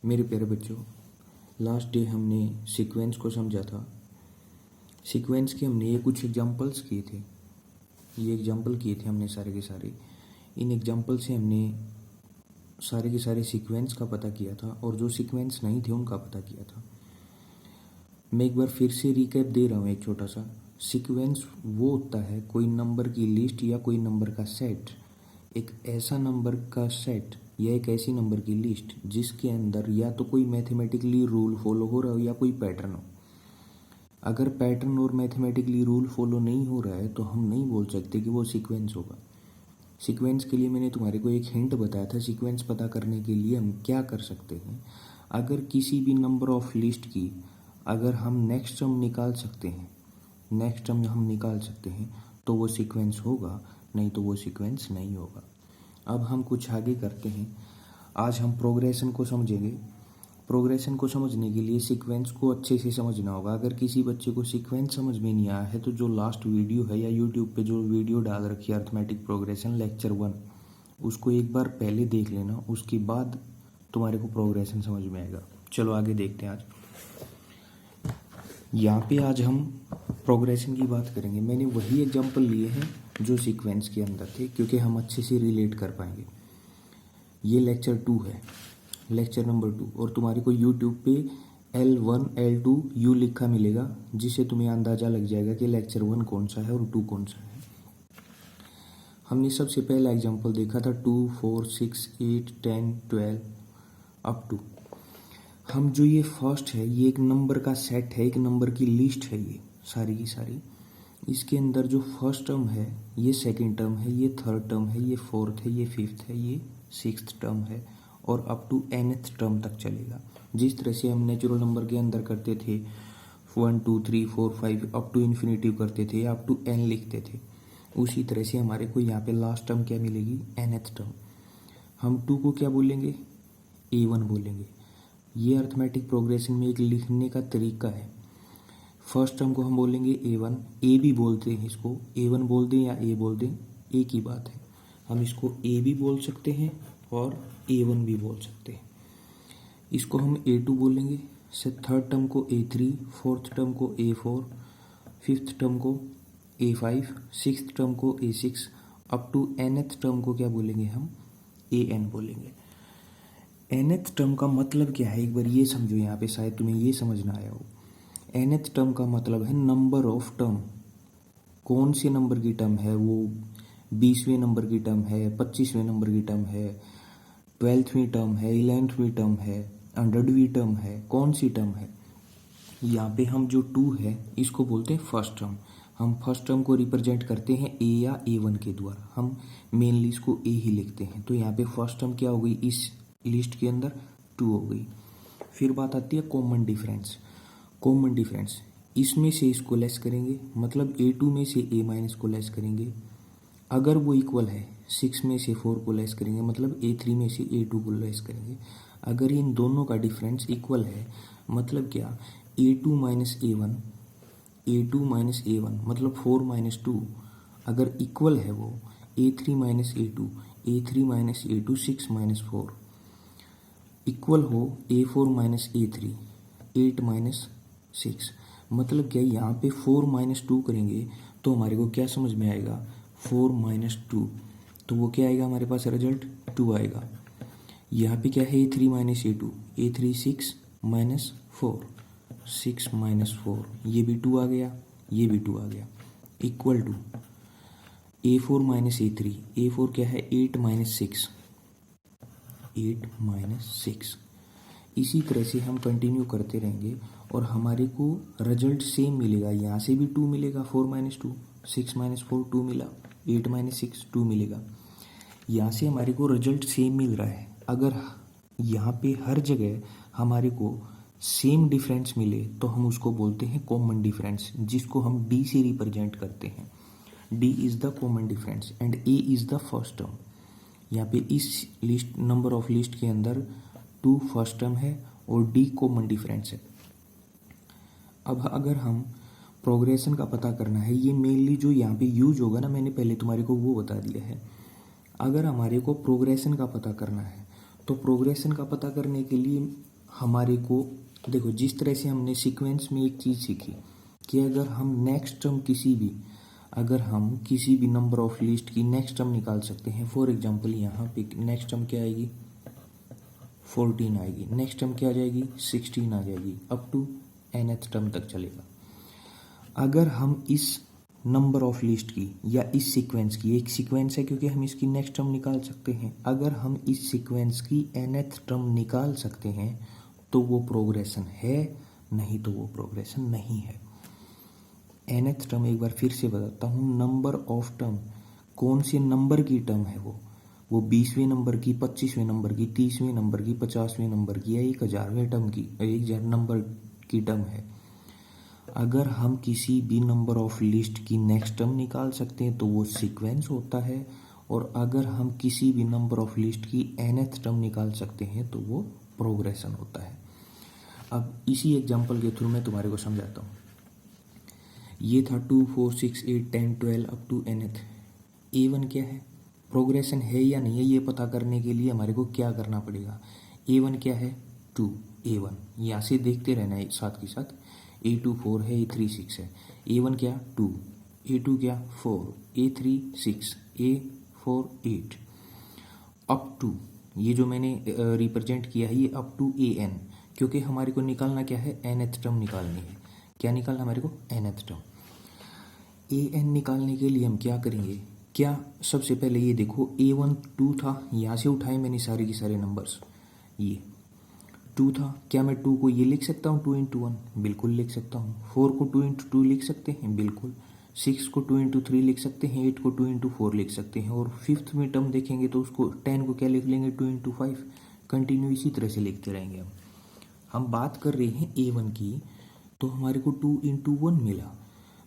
मेरे प्यारे बच्चों, लास्ट डे हमने सीक्वेंस को समझा था। सीक्वेंस के हमने ये कुछ एग्जांपल्स किए थे। ये एग्जांपल किए थे हमने सारे के सारे। इन एग्जांपल से हमने सारे के सारे सीक्वेंस का पता किया था और जो सीक्वेंस नहीं थे उनका पता किया था। मैं एक बार फिर से रिकैप दे रहा हूँ एक छोटा सा। सीक्वेंस वो होता है कोई नंबर की लिस्ट या कोई नंबर का सेट, एक ऐसा नंबर का सेट या एक ऐसी नंबर की लिस्ट जिसके अंदर या तो कोई मैथमेटिकली रूल फॉलो हो रहा हो या कोई पैटर्न हो। अगर पैटर्न और मैथमेटिकली रूल फॉलो नहीं हो रहा है तो हम नहीं बोल सकते कि वो सीक्वेंस होगा। सीक्वेंस के लिए मैंने तुम्हारे को एक हिंट बताया था। सीक्वेंस पता करने के लिए हम क्या कर सकते हैं, अगर किसी भी नंबर ऑफ लिस्ट की अगर हम नेक्स्ट टर्म निकाल सकते हैं तो वो सीक्वेंस होगा, नहीं तो वो सीक्वेंस नहीं होगा। अब हम कुछ आगे करते हैं। आज हम प्रोग्रेशन को समझेंगे। प्रोग्रेशन को समझने के लिए सीक्वेंस को अच्छे से समझना होगा। अगर किसी बच्चे को सीक्वेंस समझ में नहीं आया है तो जो लास्ट वीडियो है या यूट्यूब पे जो वीडियो डाल रखी है अर्थमेटिक प्रोग्रेशन लेक्चर 1, उसको एक बार पहले देख लेना, उसके बाद तुम्हारे को प्रोग्रेशन समझ में आएगा। चलो आगे देखते हैं। आज यहाँ पे आज हम प्रोग्रेशन की बात करेंगे। मैंने वही एग्जांपल लिए हैं जो सीक्वेंस के अंदर थे क्योंकि हम अच्छे से रिलेट कर पाएंगे। ये लेक्चर 2 है, लेक्चर नंबर 2, और तुम्हारे को यूट्यूब पे L1 L2 U लिखा मिलेगा जिससे तुम्हें अंदाज़ा लग जाएगा कि लेक्चर 1 कौन सा है और 2 कौन सा है। हमने सबसे पहला एग्जांपल देखा था 2, 4, 6, 8, 10, 12 अप टू। हम जो ये फर्स्ट है ये एक नंबर का सेट है, एक नंबर की लिस्ट है, ये सारी की सारी। इसके अंदर जो फर्स्ट टर्म है ये सेकंड टर्म है, ये थर्ड टर्म है, ये फोर्थ है, ये फिफ्थ है, ये सिक्स्थ टर्म है और अप टू nth टर्म तक चलेगा। जिस तरह से हम नेचुरल नंबर के अंदर करते थे 1 2 3 4 5 अप टू इन्फिनिटिव करते थे या अप टू n लिखते थे, उसी तरह से हमारे को यहाँ पे लास्ट टर्म क्या मिलेगी, nth टर्म। हम 2 को क्या बोलेंगे, A1 बोलेंगे। ये अर्थमेटिक प्रोग्रेशन में एक लिखने का तरीका है। फर्स्ट टर्म को हम बोलेंगे A1, A भी बोलते हैं इसको, A1 बोल दें या A बोल दें एक ही बात है। हम इसको A भी बोल सकते हैं और A1 भी बोल सकते हैं। इसको हम A2 बोलेंगे, से थर्ड टर्म को A3, फोर्थ टर्म को A4, फिफ्थ टर्म को A5, सिक्स्थ टर्म को A6, up to nth term को क्या बोलेंगे, हम AN बोलेंगे। nth टर्म का मतलब क्या है एक बार ये समझो। यहाँ पे शायद तुम्हें ये समझना आया हो। nth टर्म का मतलब है नंबर ऑफ टर्म। कौन से नंबर की टर्म है वो, 20वें नंबर की टर्म है, 25वें नंबर की टर्म है, 12वीं टर्म है, 11वीं टर्म है, 100वीं टर्म है, कौन सी टर्म है। यहाँ पे हम जो 2 है इसको बोलते हैं फर्स्ट टर्म। हम फर्स्ट टर्म को रिप्रेजेंट करते हैं A या A1 के द्वारा। हम मेनली इसको A ही लिखते हैं। तो यहाँ पे फर्स्ट टर्म क्या हो गई, इस लिस्ट के अंदर 2 हो गई। फिर बात आती है कॉमन डिफरेंस। कॉमन डिफरेंस, इसमें से इसको लेस करेंगे, मतलब A2 में से A माइनस को लेस करेंगे। अगर वो इक्वल है 6 में से 4 को लेस करेंगे, मतलब A3 में से A2 को लेस करेंगे। अगर इन दोनों का डिफरेंस इक्वल है मतलब क्या, A2 minus A1, A2 minus A1 मतलब 4 माइनस 2, अगर इक्वल है वो A3 minus A2, A3 minus A2, 6 minus 4 equal हो A4 माइनस A3, 8 माइनस 6, मतलब क्या, यहाँ पे 4 माइनस 2 करेंगे तो हमारे को क्या समझ में आएगा, 4 माइनस 2, तो वो क्या आएगा हमारे पास रिजल्ट 2 आएगा। यहाँ पे क्या है A3 minus A2, A3 6 minus 4, 6 minus 4, ये भी 2 आ गया, ये भी 2 आ गया, equal to A4 minus A3, A4 क्या है 8 माइनस 6, 8 माइनस 6। इसी तरह से हम कंटिन्यू करते रहेंगे और हमारे को रिजल्ट सेम मिलेगा। यहाँ से भी 2 मिलेगा, 4 माइनस 2, 6 माइनस 4 2 मिला, 8 माइनस 6 2 मिलेगा। यहाँ से हमारे को रिजल्ट सेम मिल रहा है। अगर यहाँ पे हर जगह हमारे को सेम डिफरेंस मिले तो हम उसको बोलते हैं कॉमन डिफरेंस, जिसको हम D से रिप्रेजेंट करते हैं। D is the common difference and A is the first term. यहाँ पे इस लिस्ट नंबर ऑफ लिस्ट के अंदर 2 फर्स्ट टर्म है और D कॉमन डिफरेंस है। अब अगर हम प्रोग्रेशन का पता करना है, ये मेनली जो यहाँ पे यूज होगा ना, मैंने पहले तुम्हारे को वो बता दिया है। अगर हमारे को प्रोग्रेशन का पता करना है तो प्रोग्रेशन का पता करने के लिए हमारे को देखो, जिस तरह से हमने सीक्वेंस में एक चीज़ सीखी कि अगर हम नेक्स्ट टर्म किसी भी नंबर ऑफ लिस्ट की नेक्स्ट टर्म निकाल सकते हैं। फॉर एग्जांपल यहाँ पे नेक्स्ट टर्म क्या आएगी, 14 आएगी, नेक्स्ट टर्म क्या आ जाएगी, 16 आ जाएगी, अप टू nth टर्म तक चलेगा। अगर हम इस नंबर ऑफ लिस्ट की या इस सीक्वेंस की, एक सीक्वेंस है क्योंकि हम इसकी नेक्स्ट टर्म निकाल सकते हैं, अगर हम इस सीक्वेंस की nth टर्म निकाल सकते हैं तो वो प्रोग्रेशन है, नहीं तो वो प्रोग्रेशन नहीं है। nth टर्म एक बार फिर से बताता हूँ, नंबर ऑफ टर्म, कौन से नंबर की टर्म है वो 20वें नंबर की, 25वें नंबर की, 30वें नंबर की, 50वें नंबर की या 1000वें टर्म की, 1000 नंबर की टर्म है। अगर हम किसी भी नंबर ऑफ लिस्ट की नेक्स्ट टर्म निकाल सकते हैं तो वो सीक्वेंस होता है, और अगर हम किसी भी नंबर ऑफ लिस्ट की nth टर्म निकाल सकते हैं तो वो प्रोग्रेशन होता है। अब इसी एग्जांपल के थ्रू मैं तुम्हारे को समझाता हूँ। ये था 2 4 6 8 10 12 अप टू nth। A1 क्या है, प्रोग्रेशन है या नहीं है, ये पता करने के लिए हमारे को क्या करना पड़ेगा। A1 क्या है, 2, A1 यहाँ से देखते रहना है साथ के साथ। A2 4 है, A3 6 है। A1 क्या, 2, A2 क्या, 4, A3 6, A4 8, अप टू, ये जो मैंने रिप्रेजेंट किया है ये अप टू AN, क्योंकि हमारे को निकालना क्या है, nth टर्म निकालनी है। क्या निकालना हमारे को, nth टर्म। AN निकालने के लिए हम क्या करेंगे, क्या सबसे पहले ये देखो A1 2 था, यहाँ से उठाए मैंने सारे के सारे नंबर्स, ये 2 था, क्या मैं 2 को ये लिख सकता हूँ 2 इंटू 1, बिल्कुल लिख सकता हूँ। 4 को 2 इंटू 2 लिख सकते हैं, बिल्कुल। 6 को 2 इंटू 3 लिख सकते हैं, 8 को 2 इंटू 4 लिख सकते हैं, और फिफ्थ में टर्म देखेंगे तो उसको 10 को क्या लिख लेंगे, 2 इंटू 5। कंटिन्यू इसी तरह से लिखते रहेंगे। हम बात कर रहे हैं A1 की, तो हमारे को 2 इंटू 1 मिला,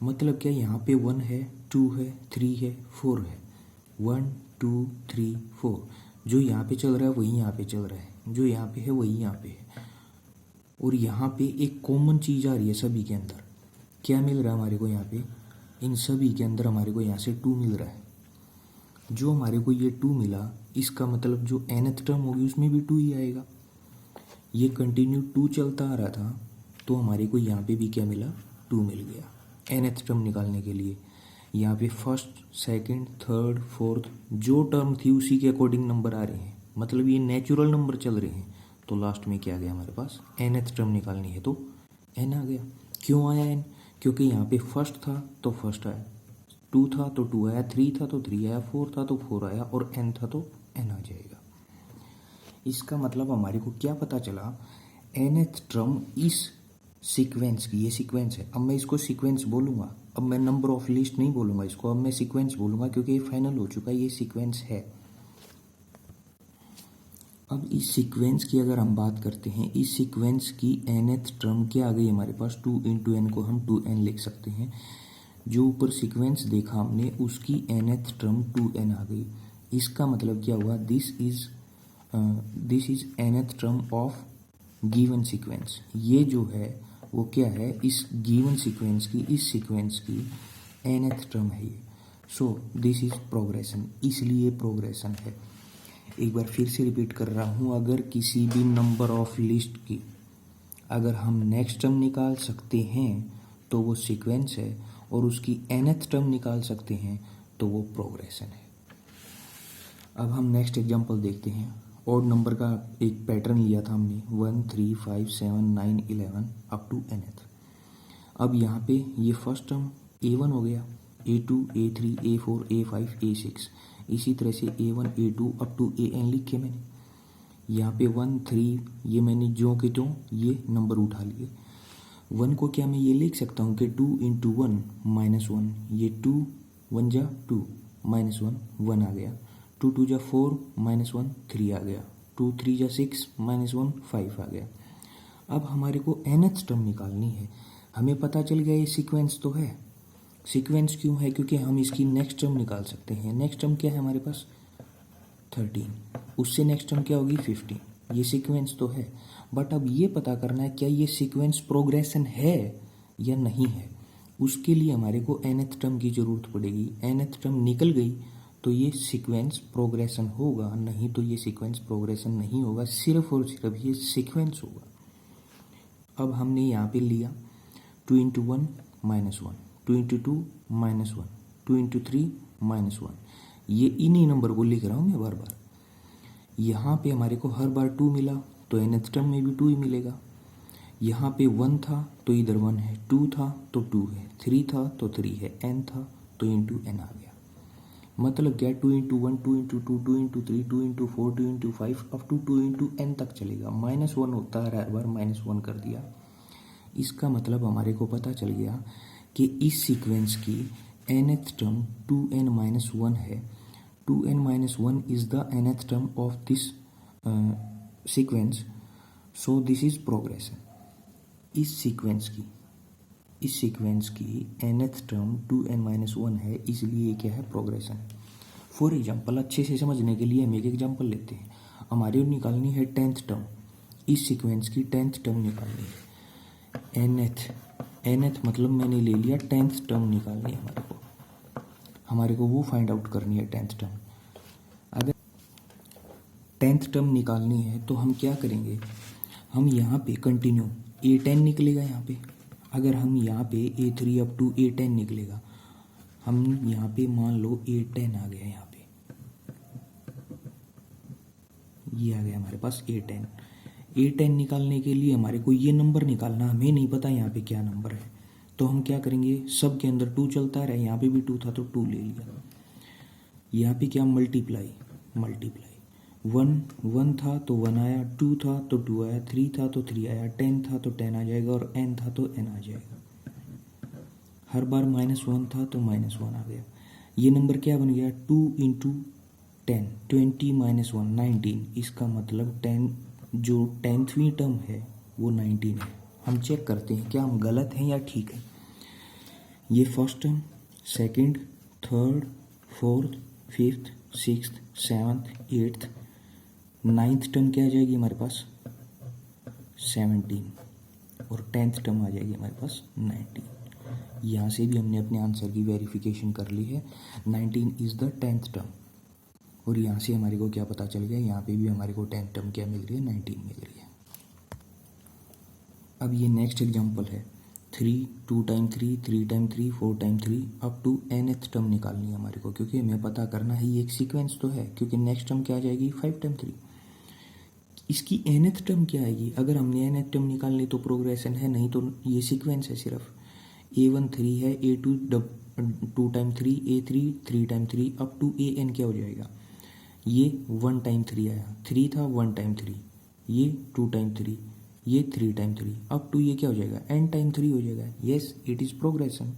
मतलब क्या, यहाँ पे 1 है, 2 है, 3 है, 4 है, 1 2 3 4, जो यहाँ पे चल रहा है वही यहाँ पे चल रहा है, जो यहाँ पे है वही यहाँ पे है, और यहाँ पे एक कॉमन चीज़ आ रही है सभी के अंदर। क्या मिल रहा है हमारे को यहाँ पे, इन सभी के अंदर हमारे को यहाँ से 2 मिल रहा है। जो हमारे को ये 2 मिला, इसका मतलब जो nth टर्म होगी उसमें भी 2 ही आएगा। ये कंटिन्यू 2 चलता आ रहा था, तो हमारे को यहाँ पे भी क्या मिला, 2 मिल गया। nth टर्म निकालने के लिए यहाँ पे फर्स्ट सेकंड थर्ड फोर्थ जो टर्म थी उसी के अकॉर्डिंग नंबर आ रहे हैं, मतलब ये नेचुरल नंबर चल रहे हैं। तो लास्ट में क्या आ गया हमारे पास, nth टर्म निकालनी है तो n आ गया। क्यों आया n, क्योंकि यहाँ पे फर्स्ट था तो फर्स्ट आया, 2 था तो 2 आया, 3 था तो 3 आया, 4 था तो 4 आया, और n था तो n आ जाएगा। इसका मतलब हमारे को क्या पता चला, nth टर्म इस सीक्वेंस की, ये सीक्वेंस है, अब मैं इसको सीक्वेंस बोलूँगा, अब मैं नंबर ऑफ लिस्ट नहीं बोलूँगा इसको, अब मैं सीक्वेंस बोलूँगा क्योंकि ये फाइनल हो चुका है, ये सीक्वेंस है। अब इस सीक्वेंस की अगर हम बात करते हैं, इस सीक्वेंस की nth टर्म क्या आ गई हमारे पास, 2 इंटू n को हम 2n लिख सकते हैं। जो ऊपर सीक्वेंस देखा हमने उसकी nth टर्म 2n आ गई। इसका मतलब क्या हुआ, this is nth term of given sequence. ये जो है वो क्या है, इस गिवन सीक्वेंस की, इस सीक्वेंस की nth टर्म है ये। सो दिस इज प्रोग्रेशन, इसलिए प्रोग्रेशन है। एक बार फिर से रिपीट कर रहा हूँ, अगर किसी भी नंबर ऑफ लिस्ट की अगर हम नेक्स्ट टर्म निकाल सकते हैं तो वो सीक्वेंस है, और उसकी nth टर्म निकाल सकते हैं तो वो प्रोग्रेशन है। अब हम नेक्स्ट एग्जांपल देखते हैं। ऑड नंबर का एक पैटर्न लिया था हमने, 1 3 5 7 9 11 अप टू nth। अब यहाँ पे ये फर्स्ट टर्म A1 हो गया, A2 A3 A4 A5 A6, इसी तरह से A1 A2 up to AN लिखे मैंने। यहाँ पे 1 3 ये मैंने जो के जो ये नंबर उठा लिए। 1 को क्या मैं ये लिख सकता हूँ कि 2 इंटू 1 -1, ये 2 1 जा 2 -1 1 आ गया, 2 2 जा 4 -1 3 आ गया, 2 3 जा 6 -1 5 आ गया। अब हमारे को nth टर्म निकालनी है। हमें पता चल गया ये सीक्वेंस तो है। सीक्वेंस क्यों है, क्योंकि हम इसकी नेक्स्ट टर्म निकाल सकते हैं। नेक्स्ट टर्म क्या है हमारे पास, 13, उससे नेक्स्ट टर्म क्या होगी 15। ये सीक्वेंस तो है, बट अब ये पता करना है क्या ये सीक्वेंस प्रोग्रेशन है या नहीं है। उसके लिए हमारे को nth टर्म की ज़रूरत पड़ेगी। nth टर्म निकल गई तो ये सीक्वेंस प्रोग्रेशन होगा, नहीं तो ये सीक्वेंस प्रोग्रेशन नहीं होगा, सिर्फ और सिर्फ ये सीक्वेंस होगा। अब हमने यहाँ पे लिया 2 इंटू 1 -1, 2 इंटू 2 -1, 2 इंटू 3 -1। ये इन्हीं नंबर को लिख रहा हूँ मैं बार बार। यहाँ पे हमारे को हर बार 2 मिला तो nth टर्म में भी 2 ही मिलेगा। यहाँ पे 1 था तो इधर 1 है, 2 था तो 2 है, 3 था तो 3 है, n था तो इंटू n आ गया। मतलब क्या, 2 into 1, 2 into 2, 2 into 3, 2 into 4, 2 into 5 up to 2 इंटू n तक चलेगा। -1 होता है हर बार, -1 कर दिया। इसका मतलब हमारे को पता चल गया कि इस सीक्वेंस की nth टर्म 2n-1 है। 2n-1 is the nth term of this sequence, so this is progression. इस सीक्वेंस की nth टर्म 2n-1 है, इसलिए ये क्या है, प्रोग्रेशन। फॉर एग्जाम्पल, अच्छे से समझने के लिए हम एक एग्जाम्पल लेते हैं। हमारे निकालनी है 10th टर्म, इस सीक्वेंस की 10th टर्म निकालनी है। nth मतलब मैंने ले लिया 10th टर्म निकालनी है हमारे को वो फाइंड आउट करनी है 10th टर्म। अगर 10th टर्म निकालनी है तो हम क्या करेंगे, हम यहाँ पे कंटिन्यू A10 निकलेगा यहाँ पे। अगर हम यहाँ पे A3 अप टू A10 निकलेगा, हम यहाँ पे मान लो A10 आ गया, यहाँ पे ये आ गया हमारे पास A10। A10 निकालने के लिए हमारे को ये नंबर निकालना, हमें नहीं पता यहाँ पे क्या नंबर है, तो हम क्या करेंगे, सब के अंदर 2 चलता रहे, यहाँ पे भी 2 था तो 2 ले लिया। यहाँ पे क्या, मल्टीप्लाई 1 था तो 1 आया, 2 था तो 2 आया, 3 था तो 3 आया, 10 था तो 10 आ जाएगा और n था तो n आ जाएगा। हर बार -1 था तो -1 आ गया। ये नंबर क्या बन गया, 2 इंटू 10, 20 -1 19। इसका मतलब 10 जो 10वीं टर्म है वो 19 है। हम चेक करते हैं क्या हम गलत हैं या ठीक है। ये first term, second, third, fourth, fifth, sixth, seventh, 8th, 9th term क्या आ जाएगी हमारे पास, 17, और 10th टर्म आ जाएगी हमारे पास 19। यहाँ से भी हमने अपने आंसर की वेरिफिकेशन कर ली है, 19 इज़ द 10th टर्म। और यहाँ से हमारे को क्या पता चल गया, यहाँ पे भी हमारे को 10th टर्म क्या मिल रही है, 19 मिल रही है। अब ये नेक्स्ट एग्जांपल है 3, 2 time 3, 3 time 3, 4 time 3 up to nth term निकालनी है हमारे को, क्योंकि हमें पता करना है ये एक सीक्वेंस तो है, क्योंकि नेक्स्ट टर्म क्या आ जाएगी, 5 टाइम 3। इसकी nth टर्म क्या आएगी, अगर हमने nth टर्म निकाल ली तो प्रोग्रेशन है, नहीं तो ये सीक्वेंस है सिर्फ। A1 3 है, A2 2 time 3, A3 3 time 3 up to AN क्या हो जाएगा, ये 1 टाइम 3 आया, 3 था 1 टाइम 3, ये 2 टाइम 3, ये 3 टाइम 3 अप टू ये क्या हो जाएगा, n टाइम 3 हो जाएगा। येस, इट इज़ प्रोग्रेशन,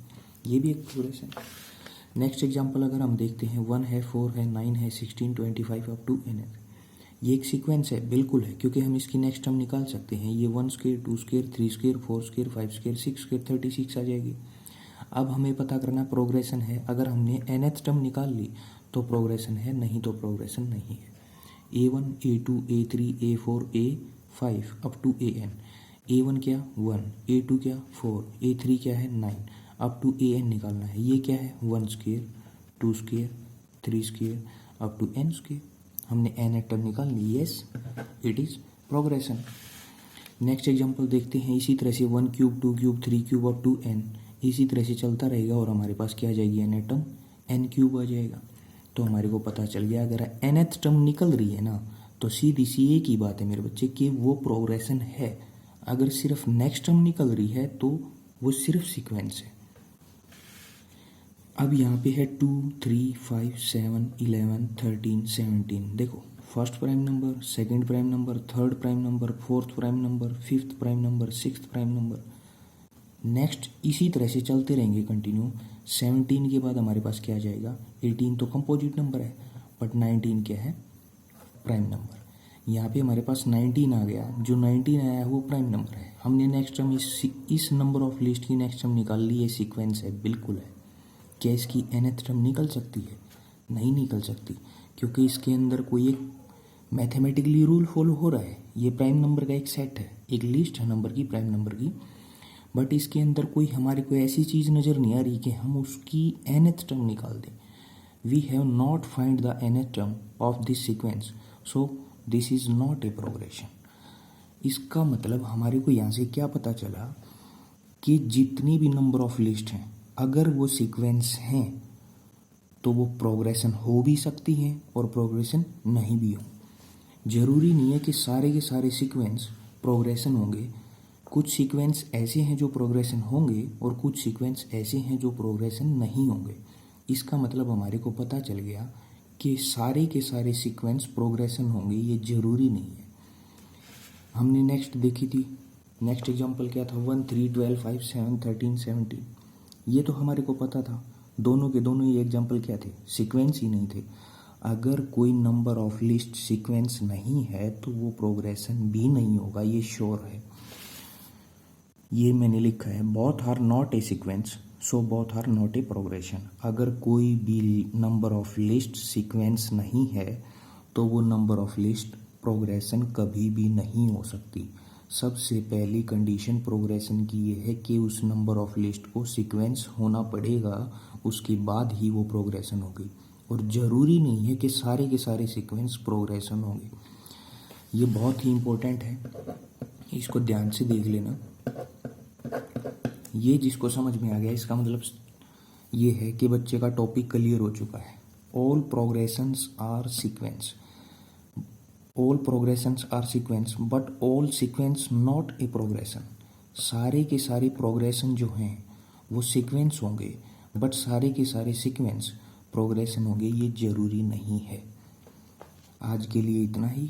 ये भी एक प्रोग्रेशन। नेक्स्ट एग्जांपल अगर हम देखते हैं, 1 है, 4 है, 9 है, 16, 25 अप टू n। ये एक सीक्वेंस है, बिल्कुल है, क्योंकि हम इसकी नेक्स्ट टर्म निकाल सकते हैं। ये 1 square, 2 square, 3 square, 4 square, 5 square, 6 square, 36 आ जाएगी। अब हमें पता करना प्रोग्रेशन है, अगर हमने nth टर्म निकाल ली तो प्रोग्रेशन है, नहीं तो प्रोग्रेशन नहीं है। A1, A2, A3, A4, A5 up to AN। A1 क्या 1, A2 क्या 4, A3 क्या है 9 अप टू AN निकालना है। ये क्या है 1 square, 2 square, 3 square up to n square. हमने nth टर्म निकाल ली, yes it is progression. Next example देखते हैं, इसी तरह से 1 cube, 2 cube, 3 cube up to n, इसी तरह से चलता रहेगा और हमारे पास क्या आ जाएगी nth टर्म, n क्यूब आ जाएगा। तो हमारे को पता चल गया, अगर nth टर्म निकल रही है ना, तो सीधी सी एक ही बात है मेरे बच्चे कि वो प्रोग्रेशन है। अगर सिर्फ नेक्स्ट टर्म निकल रही है तो वो सिर्फ सीक्वेंस है। अब यहाँ पे है 2, 3, 5, 7, 11, 13, 17। देखो, first prime number, second prime number, third prime number, fourth prime number, fifth prime number, sixth prime number. Next इसी तरह से चलते रहेंगे कंटिन्यू। 17 के बाद हमारे पास क्या आ जाएगा, 18 तो कंपोजिट नंबर है, बट 19 क्या है, प्राइम नंबर। यहाँ पे हमारे पास 19 आ गया, जो 19 आया है वो प्राइम नंबर है। हमने नेक्स्ट टर्म इस नंबर ऑफ लिस्ट की नेक्स्ट टर्म निकाल ली, ये सीक्वेंस है, बिल्कुल है। क्या इसकी nth टर्म निकल सकती है, नहीं निकल सकती, क्योंकि इसके अंदर कोई एक मैथमेटिकली रूल फॉलो हो रहा है। ये प्राइम नंबर का एक सेट है, एक लिस्ट है नंबर की, प्राइम नंबर की, बट इसके अंदर कोई हमारे को ऐसी चीज़ नज़र नहीं आ रही कि हम उसकी nth टर्म निकाल दें। We have not find the nth term of this sequence, so this is not a progression. इसका मतलब हमारे को यहाँ से क्या पता चला कि जितनी भी नंबर ऑफ लिस्ट हैं, अगर वो सीक्वेंस हैं तो वो प्रोग्रेशन हो भी सकती हैं और प्रोग्रेशन नहीं भी हो। जरूरी नहीं है कि सारे के सारे सीक्वेंस प्रोग्रेशन होंगे। कुछ सीक्वेंस ऐसे हैं जो प्रोग्रेशन होंगे और कुछ सीक्वेंस ऐसे हैं जो प्रोग्रेशन नहीं होंगे। इसका मतलब हमारे को पता चल गया कि सारे के सारे सीक्वेंस प्रोग्रेशन होंगे, ये जरूरी नहीं है। हमने नेक्स्ट देखी थी, नेक्स्ट एग्जांपल क्या था, 1 3 12 5 7 13 17। ये तो हमारे को पता था, दोनों के दोनों ये एग्जांपल क्या थे, सीक्वेंस ही नहीं थे। अगर कोई नंबर ऑफ लिस्ट सीक्वेंस नहीं है तो वो प्रोग्रेशन भी नहीं होगा, ये श्योर है। ये मैंने लिखा है, both are not a sequence so both are not a progression. अगर कोई भी नंबर ऑफ लिस्ट सीक्वेंस नहीं है तो वो नंबर ऑफ लिस्ट प्रोग्रेशन कभी भी नहीं हो सकती। सबसे पहली कंडीशन प्रोग्रेशन की ये है कि उस नंबर ऑफ लिस्ट को सीक्वेंस होना पड़ेगा, उसके बाद ही वो प्रोग्रेशन होगी। और ज़रूरी नहीं है कि सारे के सारे सीक्वेंस प्रोग्रेशन होंगे। ये बहुत ही इम्पोर्टेंट है, इसको ध्यान से देख लेना। ये जिसको समझ में आ गया, इसका मतलब ये है कि बच्चे का टॉपिक क्लियर हो चुका है। All progressions are sequence, all progressions are sequence but all sequence not a progression. सारे के सारे प्रोग्रेशन जो हैं वो सीक्वेंस होंगे, बट सारे के सारे सीक्वेंस प्रोग्रेशन होंगे, ये जरूरी नहीं है। आज के लिए इतना ही।